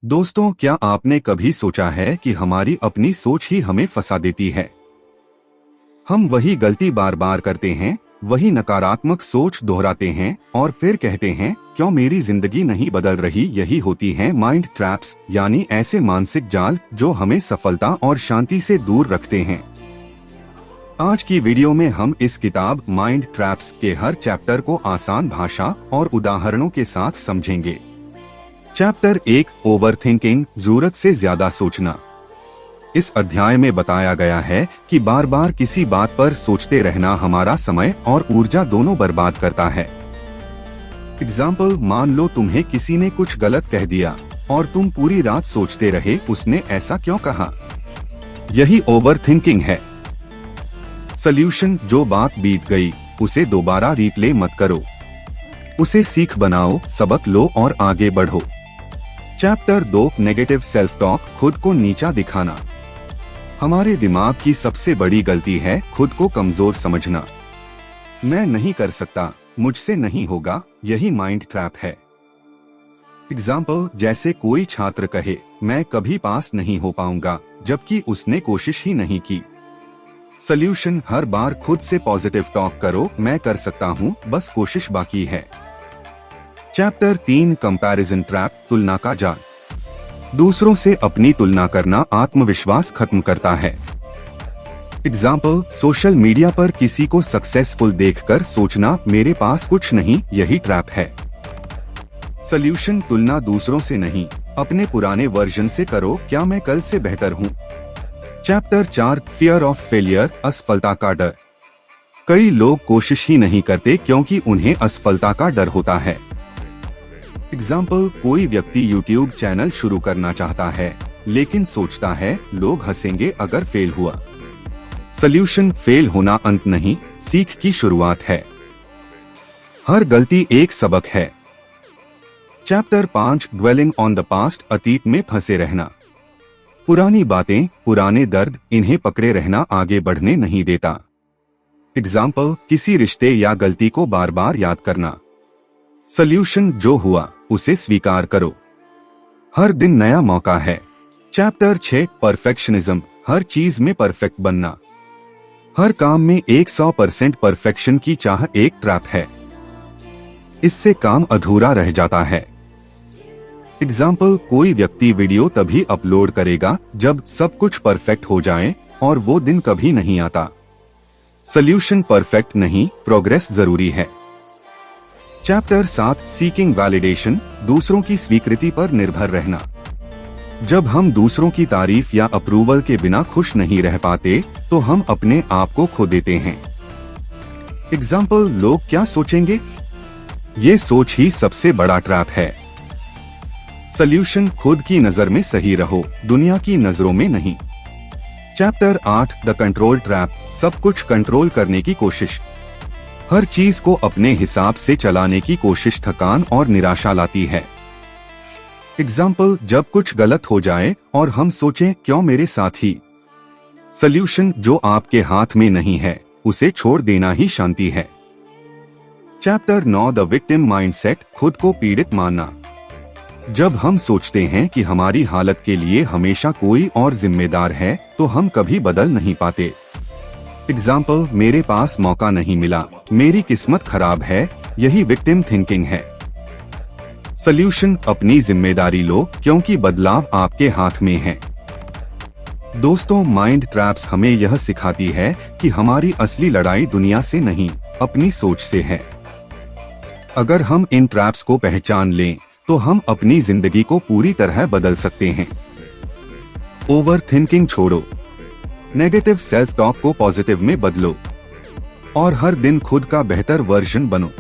दोस्तों, क्या आपने कभी सोचा है कि हमारी अपनी सोच ही हमें फंसा देती है। हम वही गलती बार बार करते हैं, वही नकारात्मक सोच दोहराते हैं और फिर कहते हैं क्यों मेरी जिंदगी नहीं बदल रही। यही होती हैं माइंड ट्रैप्स, यानी ऐसे मानसिक जाल जो हमें सफलता और शांति से दूर रखते हैं। आज की वीडियो में हम इस किताब माइंड ट्रैप्स के हर चैप्टर को आसान भाषा और उदाहरणों के साथ समझेंगे। चैप्टर 1, ओवरथिंकिंग, जरूरत से ज्यादा सोचना। इस अध्याय में बताया गया है कि बार बार किसी बात पर सोचते रहना हमारा समय और ऊर्जा दोनों बर्बाद करता है। एग्जाम्पल, मान लो तुम्हें किसी ने कुछ गलत कह दिया और तुम पूरी रात सोचते रहे उसने ऐसा क्यों कहा। यही ओवरथिंकिंग है। सॉल्यूशन, जो बात बीत गई उसे दोबारा रिप्ले मत करो, उसे सीख बनाओ, सबक लो और आगे बढ़ो। चैप्टर 2, नेगेटिव सेल्फ टॉक, खुद को नीचा दिखाना। हमारे दिमाग की सबसे बड़ी गलती है खुद को कमजोर समझना। मैं नहीं कर सकता, मुझसे नहीं होगा, यही माइंड ट्रैप है। एग्जाम्पल, जैसे कोई छात्र कहे मैं कभी पास नहीं हो पाऊंगा, जबकि उसने कोशिश ही नहीं की। सॉल्यूशन, हर बार खुद से पॉजिटिव टॉक करो, मैं कर सकता हूँ, बस कोशिश बाकी है। चैप्टर 3, कंपैरिजन ट्रैप, तुलना का जाल। दूसरों से अपनी तुलना करना आत्मविश्वास खत्म करता है। एग्जाम्पल, सोशल मीडिया पर किसी को सक्सेसफुल देखकर सोचना मेरे पास कुछ नहीं, यही ट्रैप है। सॉल्यूशन, तुलना दूसरों से नहीं, अपने पुराने वर्जन से करो, क्या मैं कल से बेहतर हूँ। चैप्टर 4, फियर ऑफ फेलियर, असफलता का डर। कई लोग कोशिश ही नहीं करते क्योंकि उन्हें असफलता का डर होता है। एग्जाम्पल, कोई व्यक्ति YouTube चैनल शुरू करना चाहता है लेकिन सोचता है लोग हंसेंगे अगर फेल हुआ। सॉल्यूशन, फेल होना अंत नहीं, सीख की शुरुआत है। हर गलती एक सबक है। Chapter 5, dwelling on the past, अतीत में फंसे रहना। पुरानी बातें, पुराने दर्द, इन्हें पकड़े रहना आगे बढ़ने नहीं देता। एग्जाम्पल, किसी रिश्ते या गलती को बार बार याद करना। सॉल्यूशन, जो हुआ उसे स्वीकार करो, हर दिन नया मौका है। चैप्टर 6, परफेक्शनिज्म, हर चीज में परफेक्ट बनना। हर काम में 100% परफेक्शन की चाह एक ट्रैप है, इससे काम अधूरा रह जाता है। एग्जाम्पल, कोई व्यक्ति वीडियो तभी अपलोड करेगा जब सब कुछ परफेक्ट हो जाए और वो दिन कभी नहीं आता। सॉल्यूशन, परफेक्ट नहीं, प्रोग्रेस जरूरी है। चैप्टर 7, सीकिंग वैलिडेशन, दूसरों की स्वीकृति पर निर्भर रहना। जब हम दूसरों की तारीफ या अप्रूवल के बिना खुश नहीं रह पाते तो हम अपने आप को खो देते हैं। एग्जाम्पल, लोग क्या सोचेंगे, ये सोच ही सबसे बड़ा ट्रैप है। सॉल्यूशन, खुद की नजर में सही रहो, दुनिया की नजरों में नहीं। चैप्टर 8, द कंट्रोल ट्रैप, सब कुछ कंट्रोल करने की कोशिश। हर चीज को अपने हिसाब से चलाने की कोशिश थकान और निराशा लाती है। एग्जाम्पल, जब कुछ गलत हो जाए और हम सोचें क्यों मेरे साथ ही। सॉल्यूशन, जो आपके हाथ में नहीं है उसे छोड़ देना ही शांति है। चैप्टर 9, द विक्टिम माइंडसेट, खुद को पीड़ित मानना। जब हम सोचते हैं कि हमारी हालत के लिए हमेशा कोई और जिम्मेदार है तो हम कभी बदल नहीं पाते। एग्जाम्पल, मेरे पास मौका नहीं मिला, मेरी किस्मत खराब है, यही विक्टिम थिंकिंग है। सॉल्यूशन, अपनी जिम्मेदारी लो क्योंकि बदलाव आपके हाथ में है। दोस्तों, माइंड ट्रैप्स हमें यह सिखाती है कि हमारी असली लड़ाई दुनिया से नहीं, अपनी सोच से है। अगर हम इन ट्रैप्स को पहचान लें तो हम अपनी जिंदगी को पूरी तरह बदल सकते हैं। ओवर थिंकिंग छोड़ो, नेगेटिव सेल्फ टॉक को पॉजिटिव में बदलो और हर दिन खुद का बेहतर वर्जन बनो।